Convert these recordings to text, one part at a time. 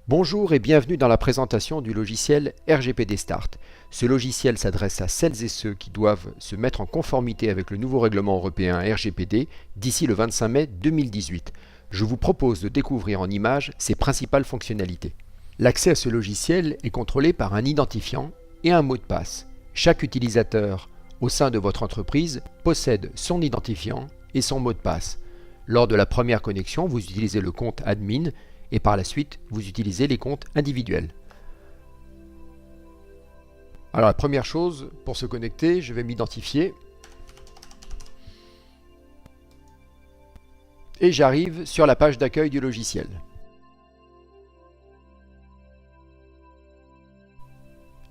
Bonjour et bienvenue dans la présentation du logiciel RGPD Start. Ce logiciel s'adresse à celles et ceux qui doivent se mettre en conformité avec le nouveau règlement européen RGPD d'ici le 25 mai 2018. Je vous propose de découvrir en images ses principales fonctionnalités. L'accès à ce logiciel est contrôlé par un identifiant et un mot de passe. Chaque utilisateur au sein de votre entreprise possède son identifiant et son mot de passe. Lors de la première connexion, vous utilisez le compte admin et par la suite, vous utilisez les comptes individuels. Alors la première chose, pour se connecter, je vais m'identifier. Et j'arrive sur la page d'accueil du logiciel.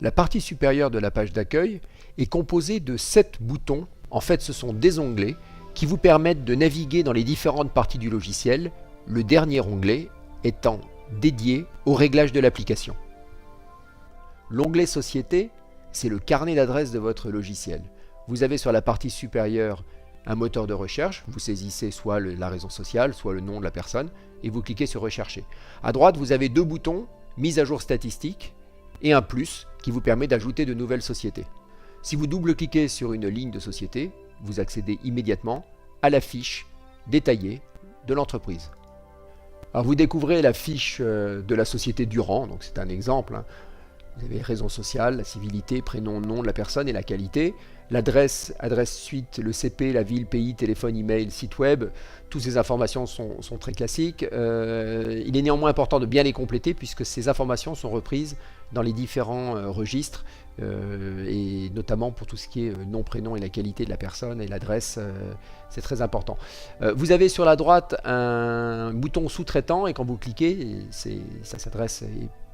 La partie supérieure de la page d'accueil est composée de 7 boutons. En fait, ce sont des onglets qui vous permettent de naviguer dans les différentes parties du logiciel. Le dernier onglet étant dédié au réglage de l'application. L'onglet Société, c'est le carnet d'adresses de votre logiciel. Vous avez sur la partie supérieure un moteur de recherche, vous saisissez soit la raison sociale, soit le nom de la personne, et vous cliquez sur Rechercher. À droite, vous avez deux boutons, Mise à jour statistique, et un plus qui vous permet d'ajouter de nouvelles sociétés. Si vous double-cliquez sur une ligne de société, vous accédez immédiatement à la fiche détaillée de l'entreprise. Alors vous découvrez la fiche de la société Durand, donc c'est un exemple. Vous avez raison sociale, la civilité, prénom, nom de la personne et la qualité. L'adresse, adresse suite, le CP, la ville, pays, téléphone, email, site web. Toutes ces informations sont très classiques. Il est néanmoins important de bien les compléter puisque ces informations sont reprises dans les différents registres et notamment pour tout ce qui est nom, prénom et la qualité de la personne et l'adresse, c'est très important. Vous avez sur la droite un bouton sous-traitant et quand vous cliquez, ça s'adresse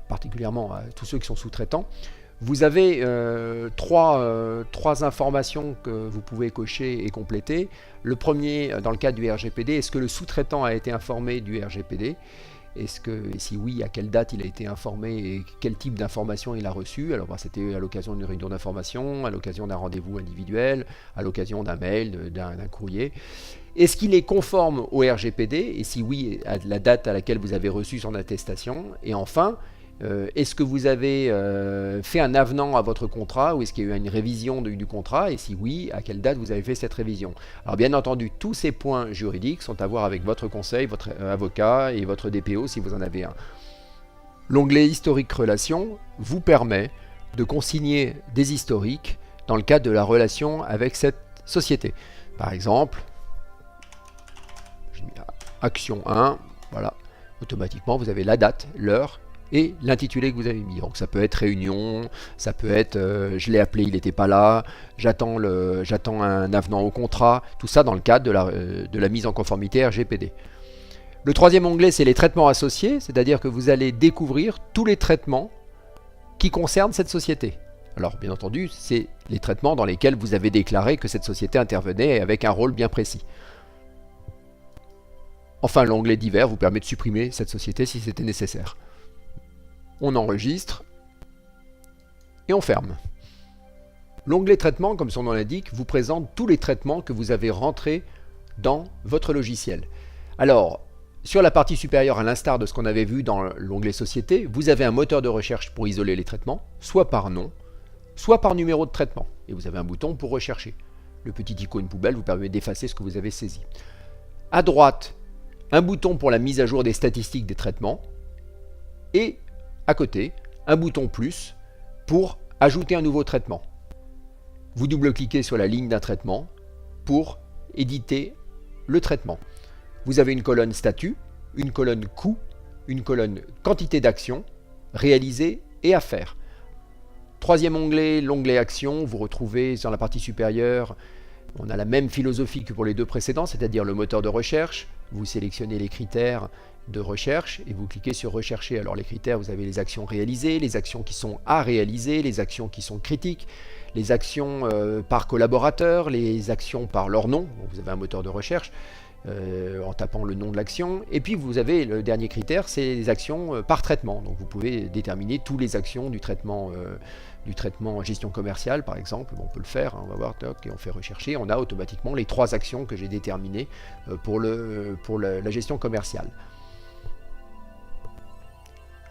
particulièrement à tous ceux qui sont sous-traitants. Vous avez trois informations que vous pouvez cocher et compléter. Le premier, dans le cadre du RGPD, est-ce que le sous-traitant a été informé du RGPD ? Et si oui, à quelle date il a été informé et quel type d'information il a reçu? Alors c'était à l'occasion d'une réunion d'information, à l'occasion d'un rendez-vous individuel, à l'occasion d'un mail, d'un courrier. Est-ce qu'il est conforme au RGPD? Et si oui, à la date à laquelle vous avez reçu son attestation? Et enfin, est-ce que vous avez fait un avenant à votre contrat ou est-ce qu'il y a eu une révision du contrat et si oui, à quelle date vous avez fait cette révision? Alors bien entendu, tous ces points juridiques sont à voir avec votre conseil, votre avocat et votre DPO si vous en avez un. L'onglet Historique Relations vous permet de consigner des historiques dans le cadre de la relation avec cette société. Par exemple, j'ai mis Action 1, voilà, automatiquement vous avez la date, l'heure, et l'intitulé que vous avez mis. Donc ça peut être réunion, ça peut être je l'ai appelé, il n'était pas là, j'attends un avenant au contrat, tout ça dans le cadre de la mise en conformité RGPD. Le troisième onglet, c'est les traitements associés, c'est-à-dire que vous allez découvrir tous les traitements qui concernent cette société. Alors bien entendu, c'est les traitements dans lesquels vous avez déclaré que cette société intervenait avec un rôle bien précis. Enfin, l'onglet divers vous permet de supprimer cette société si c'était nécessaire. On enregistre et on ferme. L'onglet traitement, comme son nom l'indique, vous présente tous les traitements que vous avez rentrés dans votre logiciel. Alors, sur la partie supérieure, à l'instar de ce qu'on avait vu dans l'onglet société, vous avez un moteur de recherche pour isoler les traitements, soit par nom, soit par numéro de traitement. Et vous avez un bouton pour rechercher. Le petit icône poubelle vous permet d'effacer ce que vous avez saisi. À droite, un bouton pour la mise à jour des statistiques des traitements et à côté, un bouton plus pour ajouter un nouveau traitement. Vous double-cliquez sur la ligne d'un traitement pour éditer le traitement. Vous avez une colonne statut, une colonne coût, une colonne quantité d'actions réalisées et à faire. Troisième onglet, l'onglet action, vous retrouvez sur la partie supérieure, on a la même philosophie que pour les deux précédents, c'est-à-dire le moteur de recherche. Vous sélectionnez les critères de recherche et vous cliquez sur rechercher. Alors les critères, vous avez les actions réalisées, les actions qui sont à réaliser, les actions qui sont critiques, les actions par collaborateur, les actions par leur nom. Donc, vous avez un moteur de recherche en tapant le nom de l'action. Et puis vous avez le dernier critère, c'est les actions par traitement. Donc vous pouvez déterminer toutes les actions du traitement gestion commerciale par exemple. On peut le faire, hein, on va voir, toc, et on fait rechercher. On a automatiquement les 3 actions que j'ai déterminées pour la gestion commerciale.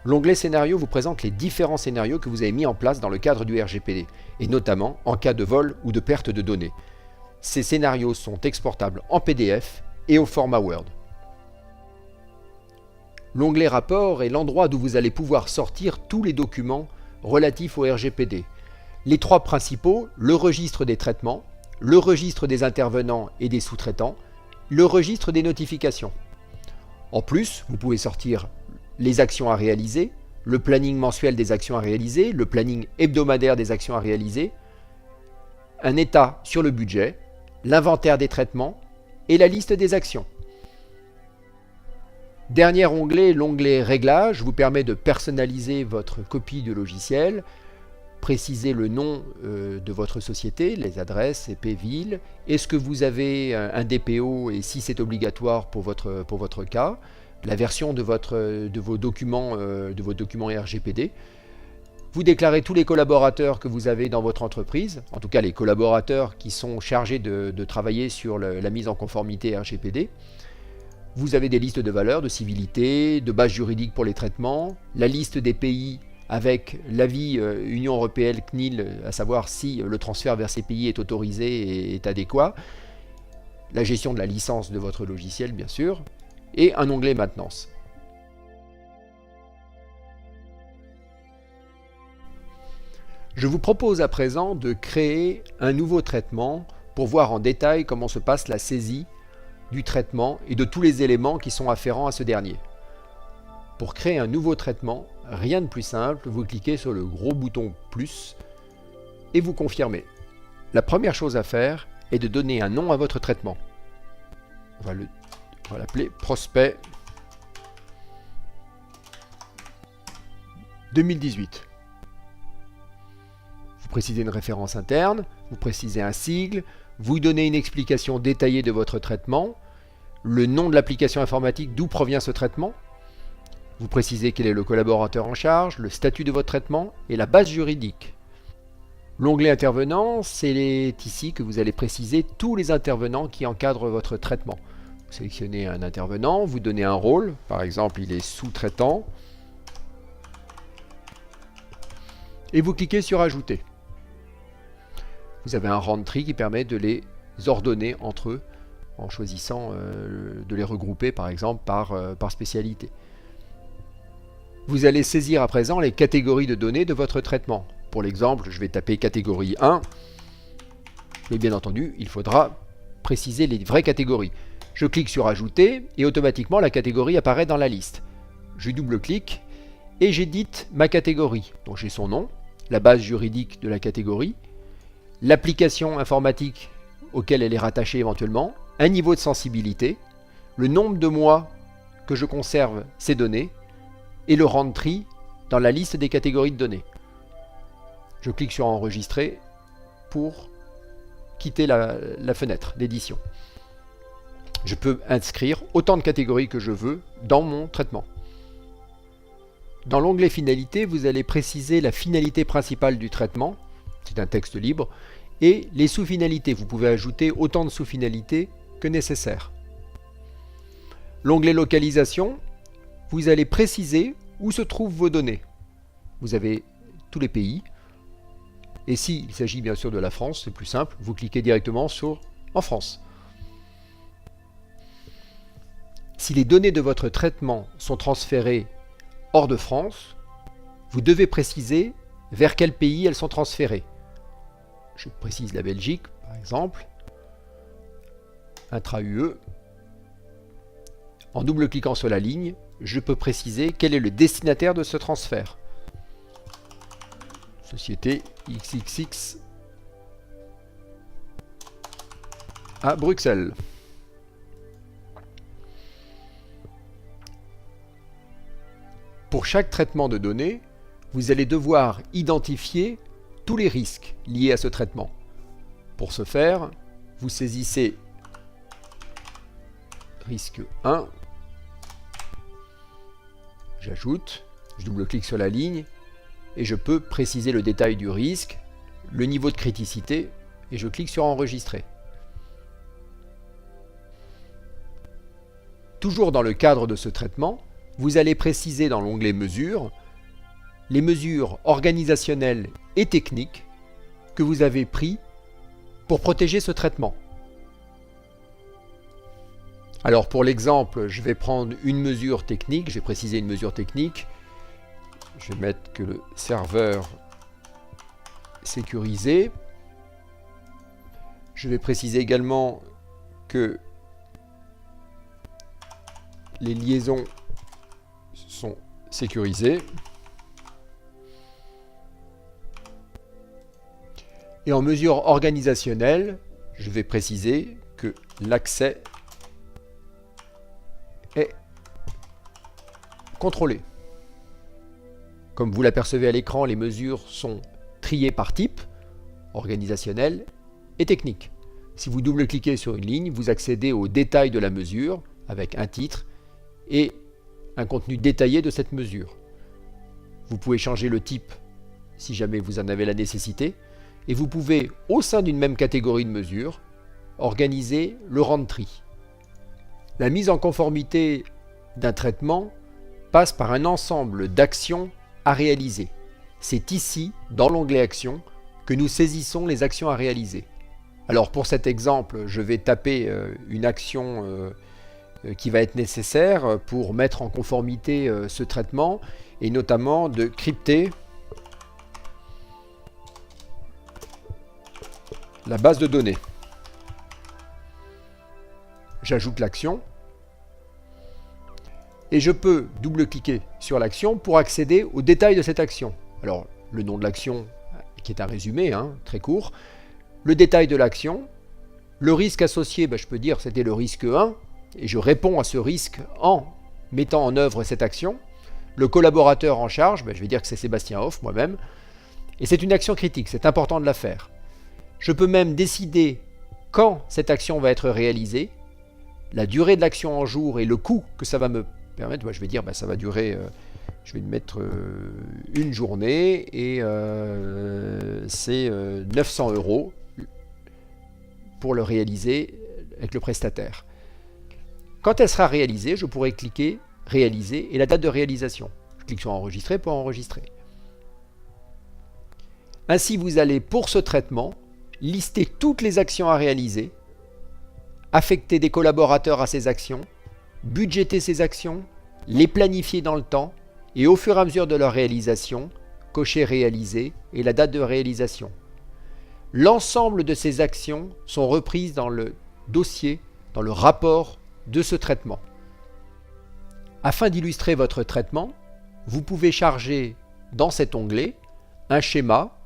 L'onglet Scénario vous présente les différents scénarios que vous avez mis en place dans le cadre du RGPD, et notamment en cas de vol ou de perte de données. Ces scénarios sont exportables en PDF et au format Word. L'onglet Rapport est l'endroit d'où vous allez pouvoir sortir tous les documents relatifs au RGPD. Les trois principaux, le registre des traitements, le registre des intervenants et des sous-traitants, le registre des notifications. En plus, vous pouvez sortir les actions à réaliser, le planning mensuel des actions à réaliser, le planning hebdomadaire des actions à réaliser, un état sur le budget, l'inventaire des traitements et la liste des actions. Dernier onglet, l'onglet Réglages, vous permet de personnaliser votre copie de logiciel, préciser le nom de votre société, les adresses, EP, ville, est-ce que vous avez un DPO et si c'est obligatoire pour votre cas, la version de vos documents RGPD. Vous déclarez tous les collaborateurs que vous avez dans votre entreprise, en tout cas les collaborateurs qui sont chargés de travailler sur la mise en conformité RGPD. Vous avez des listes de valeurs, de civilité, de bases juridiques pour les traitements, la liste des pays avec l'avis Union Européenne CNIL, à savoir si le transfert vers ces pays est autorisé et est adéquat, la gestion de la licence de votre logiciel bien sûr, et un onglet maintenance. Je vous propose à présent de créer un nouveau traitement pour voir en détail comment se passe la saisie du traitement et de tous les éléments qui sont afférents à ce dernier. Pour créer un nouveau traitement, rien de plus simple, vous cliquez sur le gros bouton plus et vous confirmez. La première chose à faire est de donner un nom à votre traitement. On va l'appeler Prospect 2018. Vous précisez une référence interne, vous précisez un sigle, vous donnez une explication détaillée de votre traitement, le nom de l'application informatique d'où provient ce traitement, vous précisez quel est le collaborateur en charge, le statut de votre traitement et la base juridique. L'onglet Intervenants, c'est ici que vous allez préciser tous les intervenants qui encadrent votre traitement. Vous sélectionnez un intervenant, vous donnez un rôle, par exemple il est sous-traitant, et vous cliquez sur Ajouter. Vous avez un run-tree qui permet de les ordonner entre eux en choisissant de les regrouper par exemple par spécialité. Vous allez saisir à présent les catégories de données de votre traitement. Pour l'exemple, je vais taper catégorie 1, mais bien entendu, il faudra préciser les vraies catégories. Je clique sur Ajouter et automatiquement la catégorie apparaît dans la liste. Je double-clique et j'édite ma catégorie. Donc j'ai son nom, la base juridique de la catégorie, l'application informatique auquel elle est rattachée éventuellement, un niveau de sensibilité, le nombre de mois que je conserve ces données et le run-tree dans la liste des catégories de données. Je clique sur Enregistrer pour quitter la fenêtre d'édition. Je peux inscrire autant de catégories que je veux dans mon traitement. Dans l'onglet Finalité, vous allez préciser la finalité principale du traitement, c'est un texte libre, et les sous-finalités. Vous pouvez ajouter autant de sous-finalités que nécessaire. L'onglet Localisation, vous allez préciser où se trouvent vos données. Vous avez tous les pays, et s'il s'agit bien sûr de la France, c'est plus simple, vous cliquez directement sur « En France ». Si les données de votre traitement sont transférées hors de France, vous devez préciser vers quel pays elles sont transférées. Je précise la Belgique, par exemple, intra-UE. En double-cliquant sur la ligne, je peux préciser quel est le destinataire de ce transfert. Société XXX à Bruxelles. Pour chaque traitement de données, vous allez devoir identifier tous les risques liés à ce traitement. Pour ce faire, vous saisissez risque 1, j'ajoute, je double-clique sur la ligne et je peux préciser le détail du risque, le niveau de criticité et je clique sur Enregistrer. Toujours dans le cadre de ce traitement, vous allez préciser dans l'onglet Mesures les mesures organisationnelles et techniques que vous avez prises pour protéger ce traitement. Alors pour l'exemple, je vais prendre une mesure technique, je vais préciser une mesure technique. Je vais mettre que le serveur sécurisé. Je vais préciser également que les liaisons sont sécurisées. Et en mesure organisationnelle, je vais préciser que l'accès est contrôlé. Comme vous l'apercevez à l'écran, les mesures sont triées par type, organisationnel et technique. Si vous double-cliquez sur une ligne, vous accédez au détail de la mesure avec un titre et un contenu détaillé de cette mesure. Vous pouvez changer le type si jamais vous en avez la nécessité et vous pouvez, au sein d'une même catégorie de mesures, organiser le rang de tri. La mise en conformité d'un traitement passe par un ensemble d'actions à réaliser. C'est ici, dans l'onglet Actions, que nous saisissons les actions à réaliser. Alors pour cet exemple, je vais taper une action qui va être nécessaire pour mettre en conformité ce traitement, et notamment de crypter la base de données. J'ajoute l'action et je peux double-cliquer sur l'action pour accéder aux détails de cette action. Alors, le nom de l'action, qui est un résumé, très court, le détail de l'action, le risque associé, je peux dire c'était le risque 1, et je réponds à ce risque en mettant en œuvre cette action. Le collaborateur en charge, je vais dire que c'est Sébastien Hoff, moi-même, et c'est une action critique, c'est important de la faire. Je peux même décider quand cette action va être réalisée, la durée de l'action en jours et le coût que ça va me permettre. Je vais dire ça va durer, je vais mettre une journée et c'est 900 € pour le réaliser avec le prestataire. Quand elle sera réalisée, je pourrai cliquer réaliser et la date de réalisation. Je clique sur enregistrer pour enregistrer. Ainsi, vous allez pour ce traitement lister toutes les actions à réaliser, affecter des collaborateurs à ces actions, budgéter ces actions, les planifier dans le temps et au fur et à mesure de leur réalisation, cocher réaliser et la date de réalisation. L'ensemble de ces actions sont reprises dans le dossier, dans le rapport de ce traitement. Afin d'illustrer votre traitement, vous pouvez charger dans cet onglet un schéma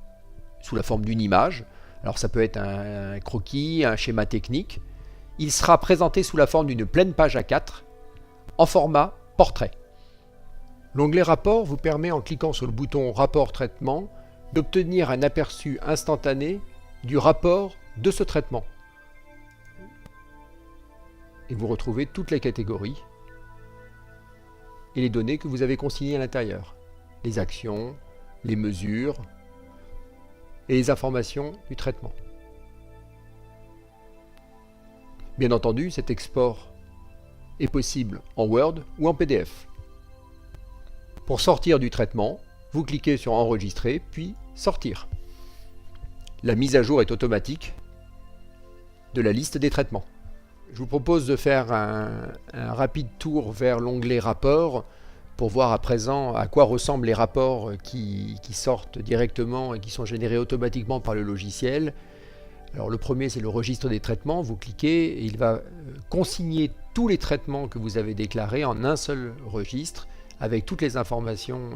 sous la forme d'une image. Alors ça peut être un croquis, un schéma technique. Il sera présenté sous la forme d'une pleine page A4 en format portrait. L'onglet Rapport vous permet, en cliquant sur le bouton Rapport traitement, d'obtenir un aperçu instantané du rapport de ce traitement. Et vous retrouvez toutes les catégories et les données que vous avez consignées à l'intérieur. Les actions, les mesures et les informations du traitement. Bien entendu, cet export est possible en Word ou en PDF. Pour sortir du traitement, vous cliquez sur Enregistrer, puis Sortir. La mise à jour est automatique de la liste des traitements. Je vous propose de faire un rapide tour vers l'onglet Rapports pour voir à présent à quoi ressemblent les rapports qui sortent directement et qui sont générés automatiquement par le logiciel. Alors le premier, c'est le registre des traitements. Vous cliquez et il va consigner tous les traitements que vous avez déclarés en un seul registre avec toutes les informations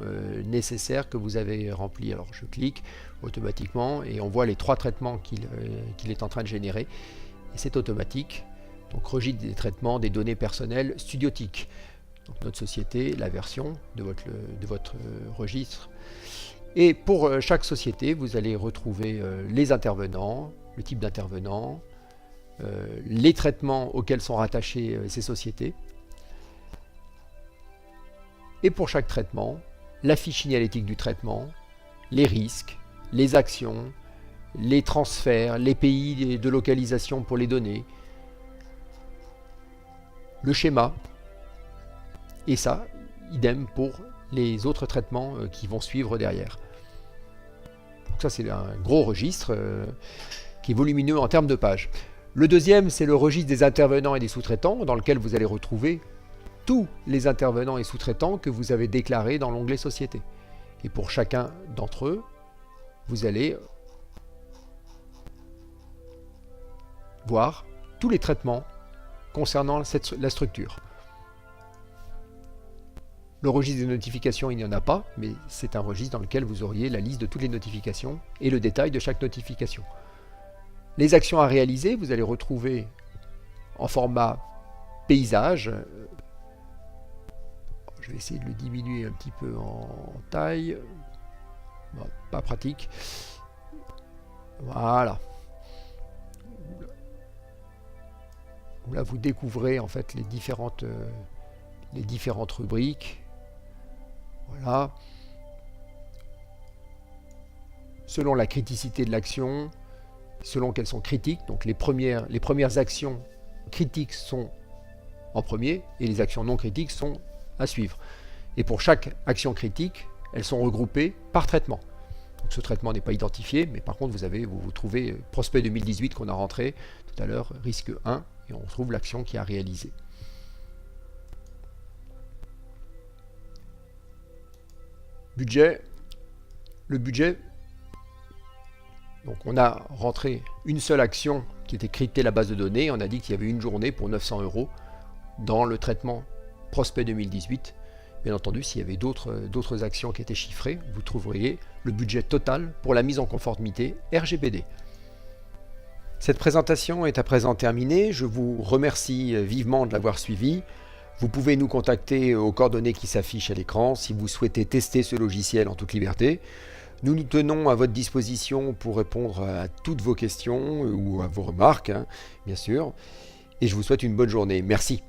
nécessaires que vous avez remplies. Alors je clique automatiquement et on voit les 3 traitements qu'il est en train de générer. Et c'est automatique. Donc registre des traitements des données personnelles Studiotique. Donc notre société, la version de votre registre. Et pour chaque société, vous allez retrouver les intervenants, le type d'intervenant, les traitements auxquels sont rattachés ces sociétés. Et pour chaque traitement, la fiche signalétique du traitement, les risques, les actions, les transferts, les pays de localisation pour les données, le schéma. Et ça, idem pour les autres traitements qui vont suivre derrière. Donc ça c'est un gros registre qui est volumineux en termes de pages. Le deuxième, c'est le registre des intervenants et des sous-traitants, dans lequel vous allez retrouver tous les intervenants et sous-traitants que vous avez déclarés dans l'onglet Société. Et pour chacun d'entre eux, vous allez voir tous les traitements concernant la structure. Le registre des notifications, il n'y en a pas, mais c'est un registre dans lequel vous auriez la liste de toutes les notifications et le détail de chaque notification. Les actions à réaliser, vous allez retrouver en format paysage. Je vais essayer de le diminuer un petit peu en taille. Bon, pas pratique. Voilà. Là, vous découvrez en fait les différentes rubriques. Voilà. Selon la criticité de l'action, selon qu'elles sont critiques, donc les premières actions critiques sont en premier et les actions non critiques sont à suivre. Et pour chaque action critique, elles sont regroupées par traitement. Donc ce traitement n'est pas identifié, mais par contre vous trouvez prospect 2018 qu'on a rentré tout à l'heure, risque 1, et on retrouve l'action qui a réalisé. Budget. Le budget, donc on a rentré une seule action qui était cryptée la base de données, on a dit qu'il y avait une journée pour 900 € dans le traitement prospect 2018. Bien entendu, s'il y avait d'autres actions qui étaient chiffrées, vous trouveriez le budget total pour la mise en conformité RGPD. Cette présentation est à présent terminée. Je vous remercie vivement de l'avoir suivi. Vous pouvez nous contacter aux coordonnées qui s'affichent à l'écran si vous souhaitez tester ce logiciel en toute liberté. Nous nous tenons à votre disposition pour répondre à toutes vos questions ou à vos remarques, bien sûr. Et je vous souhaite une bonne journée. Merci.